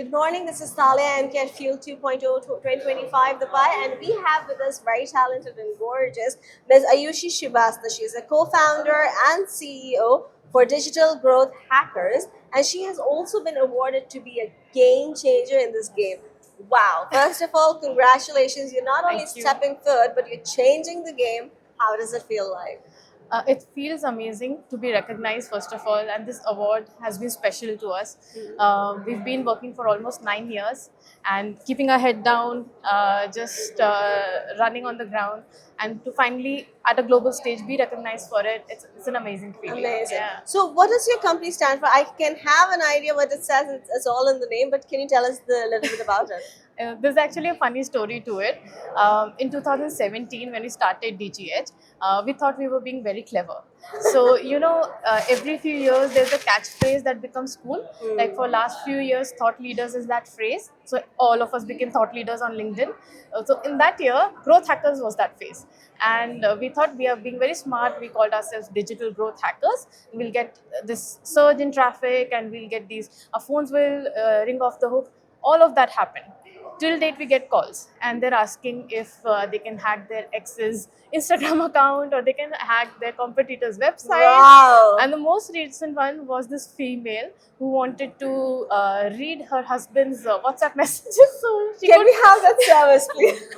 Good morning, this is Thalia. I'm at FUELD 2.0 2025, the PI, and we have with us very talented and gorgeous Ms. Ayushi Srivastava. She is a co-founder and CEO for Digital Growth Hackers, and she has also been awarded to be a game changer in this game. Wow. First of all, congratulations. You're not only Thank you. stepping forward, but you're changing the game. How does it feel like? It feels amazing to be recognized, first of all, and this award has been special to us. We've been working for almost 9 years and keeping our head down, just running on the ground, and to finally, at a global stage, be recognized for it, it's an amazing feeling. Amazing. Yeah. So, what does your company stand for? I can have an idea what it says. It's all in the name, but can you tell us a little bit about it? There's actually a funny story to it. In 2017, when we started DGH, we thought we were being very clever. So, every few years there's a catchphrase that becomes cool. Like for last few years, thought leaders is that phrase. So all of us became thought leaders on LinkedIn. So in that year, growth hackers was that phase. And we thought we are being very smart. We called ourselves digital growth hackers. We'll get this surge in traffic and we'll get these, our phones will ring off the hook. All of that happened. Till date, we get calls and they're asking if they can hack their ex's Instagram account or they can hack their competitor's website. Wow. And the most recent one was this female who wanted to read her husband's WhatsApp messages. So she Can could, we have that service, please?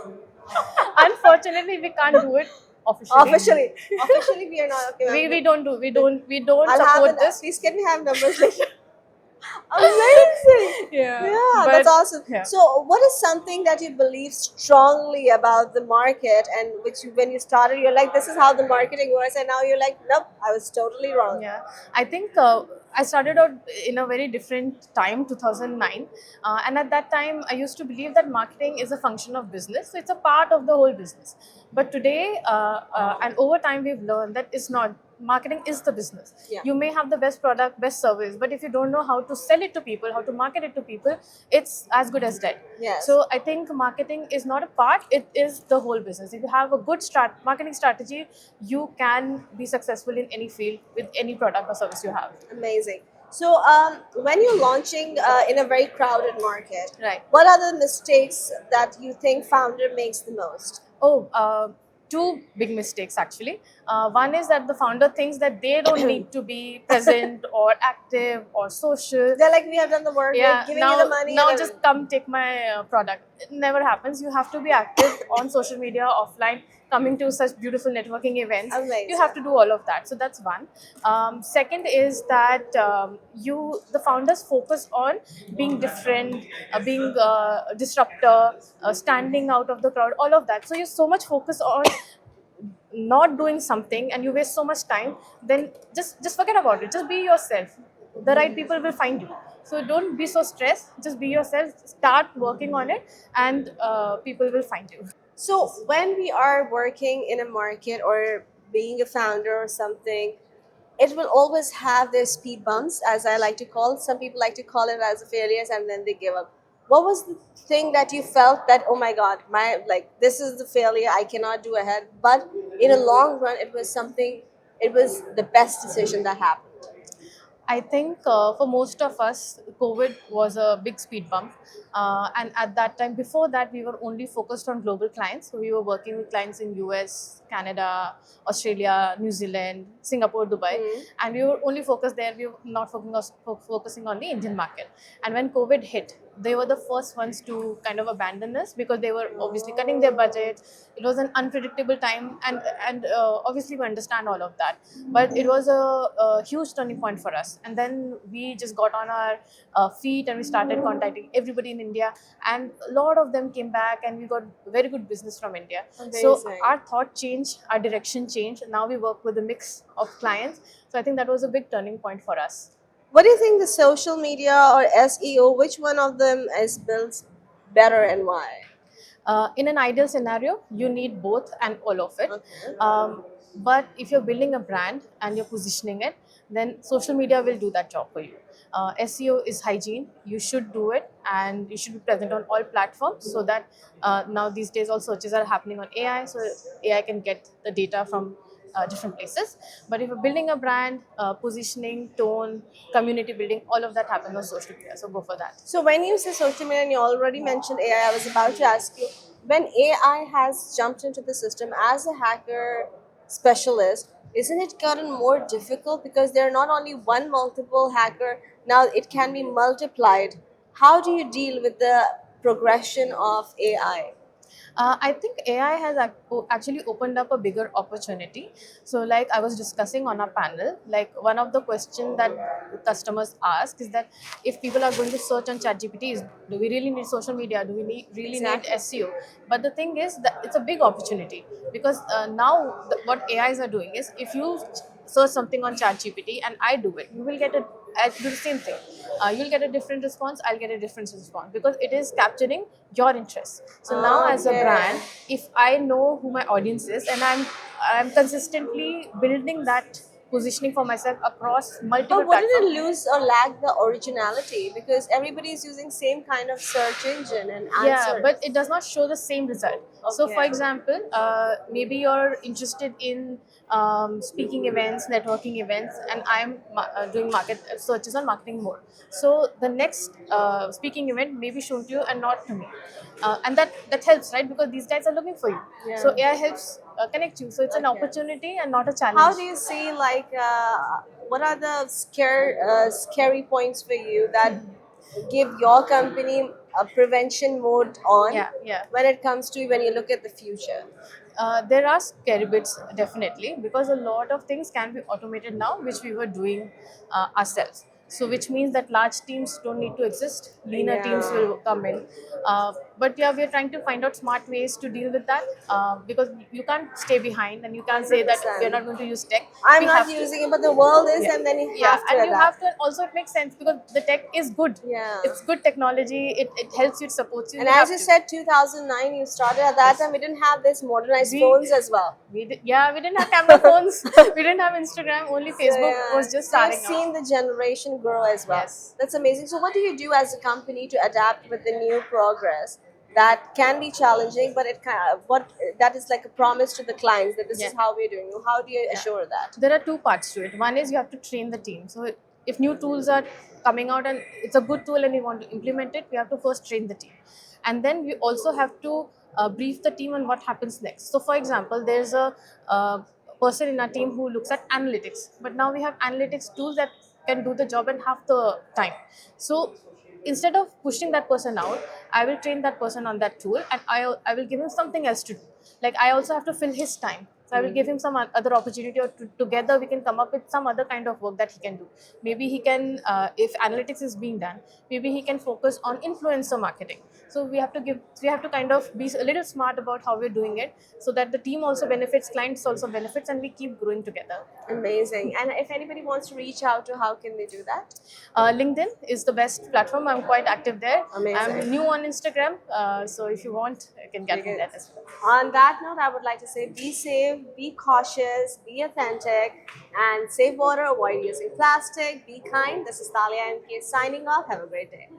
unfortunately, we can't do it officially. Officially, we are not okay. We don't I'll have support it. this. Please, can we have numbers later? Amazing. Yeah, Yeah, but- that's awesome. yeah. So, what is something that you believe strongly about the market, and which when you started, you're like, this is how the marketing works, and now you're like, nope, I was totally wrong. Yeah, I think I started out in a very different time, 2009. And at that time, I used to believe that marketing is a function of business. So it's a part of the whole business. But today, and over time, we've learned that it's not. Marketing is the business. Yeah. You may have the best product, best service, but if you don't know how to sell it to people, how to market it to people, it's as good as dead. Yes. So I think marketing is not a part, it is the whole business. If you have a good marketing strategy, you can be successful in any field with any product or service you have. Amazing. So, when you're launching in a very crowded market, Right. what are the mistakes that you think founder makes the most? Two big mistakes actually. One is that the founder thinks that they don't need to be present or active or social. They're like, we have done the work, we're giving you the money. Now and just come take my product. It never happens. You have to be active on social media, offline, coming to such beautiful networking events. Amazing. You have to do all of that. So that's one. Second is that the founders focus on being different, being disruptor, standing out of the crowd, all of that. So you so much focus on not doing something and you waste so much time, then just forget about it. Just be yourself. The right people will find you. So don't be so stressed. Just be yourself. Start working on it, and people will find you. So, when we are working in a market or being a founder or something, it will always have their speed bumps, as I like to call it. Some people like to call it as failures and then they give up. What was the thing that you felt that, oh my God, this is the failure, I cannot do ahead? But in a long run, it was the best decision that happened. I think for most of us, COVID was a big speed bump. And at that time, before that, we were only focused on global clients. So we were working with clients in US, Canada, Australia, New Zealand, Singapore, Dubai. And we were only focused there. We were not focusing on the Indian market. And when COVID hit, they were the first ones to kind of abandon us because they were obviously cutting their budget. It was an unpredictable time, and obviously we understand all of that. But it was a huge turning point for us. And then we just got on our feet and we started contacting everybody in India. And a lot of them came back, and we got very good business from India. So Amazing. our thought changed, our direction changed. Now we work with a mix of clients. So I think that was a big turning point for us. What do you think, the social media or SEO, which one of them is built better and why? In an ideal scenario, you need both and all of it. Okay. But if you're building a brand and you're positioning it, then social media will do that job for you. SEO is hygiene. You should do it, and you should be present on all platforms so that now these days all searches are happening on AI. So AI can get the data from different places. But if you're building a brand, positioning, tone, community building, all of that happens on social media. So go for that. So when you say social media and you already mentioned AI, I was about to ask you, when AI has jumped into the system as a hacker specialist, isn't it gotten more difficult because there are not only one multiple hacker, now it can be multiplied. How do you deal with the progression of AI? I think AI has actually opened up a bigger opportunity. So, like I was discussing on our panel, like one of the questions that customers ask is that if people are going to search on ChatGPT, do we really need social media? Do we really need Exactly. SEO? But the thing is that it's a big opportunity because now what AIs are doing is if you search something on ChatGPT and I do it, you will get a I do the same thing. You'll get a different response. I'll get a different response because it is capturing your interests. So now, as a Okay. brand, if I know who my audience is and I'm consistently building that positioning for myself across multiple But wouldn't platforms. it lose or lack the originality because everybody is using same kind of search engine and Yeah, answers? but it does not show the same result. So, for Okay. example, maybe you're interested in speaking events, networking events, and I'm doing market searches on marketing more. So, the next speaking event may be shown to you and not to me, and that helps, right? Because these guys are looking for you. So, Yeah. AI helps connect you. So, it's an Okay. opportunity and not a How challenge. do you see like what are the scary points for you that give your company a prevention mode on Yeah, yeah. when it comes to when you look at the future? There are scary bits definitely because a lot of things can be automated now, which we were doing ourselves. So, which means that large teams don't need to exist, leaner teams Yeah. will come in. But yeah, we're trying to find out smart ways to deal with that because you can't stay behind and you can't say that we're 100%. not going to use tech. I'm We not have to. using it, but the world is, Yeah, and then you yeah, have to and you have adapt. to also, it makes sense because the tech is good. Yeah. It's good technology. It helps you, it supports you. And You as have you to. said, 2009, you started at that Yes. time. We didn't have this modernized We phones as well. yeah, we didn't have camera phones. We didn't have Instagram. Only So Facebook yeah, was just so you've starting out. seen the generation grow as well. Yes. That's amazing. So what do you do as a company to adapt with the new progress that can be challenging, but it can, what that is like a promise to the clients that this Yeah. is how we're doing. How do you Yeah. assure that? There are two parts to it. One is you have to train the team. So if new tools are coming out and it's a good tool and we want to implement it, we have to first train the team. And then we also have to brief the team on what happens next. So for example, there's a person in our team who looks at analytics, but now we have analytics tools that can do the job in half the time. So instead of pushing that person out, I will train that person on that tool and I will give him something else to do. Like I also have to fill his time, so I will give him some other opportunity, or together we can come up with some other kind of work that he can do. Maybe he can, if analytics is being done, maybe he can focus on influencer marketing. So we have to kind of be a little smart about how we're doing it, so that the team also benefits, clients also benefits, and we keep growing together. Amazing. And if anybody wants to reach out to, how can they do that? LinkedIn is the best platform. I'm quite active there. I'm Amazing. new on Instagram, so if you want, you can get me Because there as well. on that note, I would like to say be safe, be cautious, be authentic, and save water, avoid using plastic, be kind. This is Talia MK signing off. Have a great day.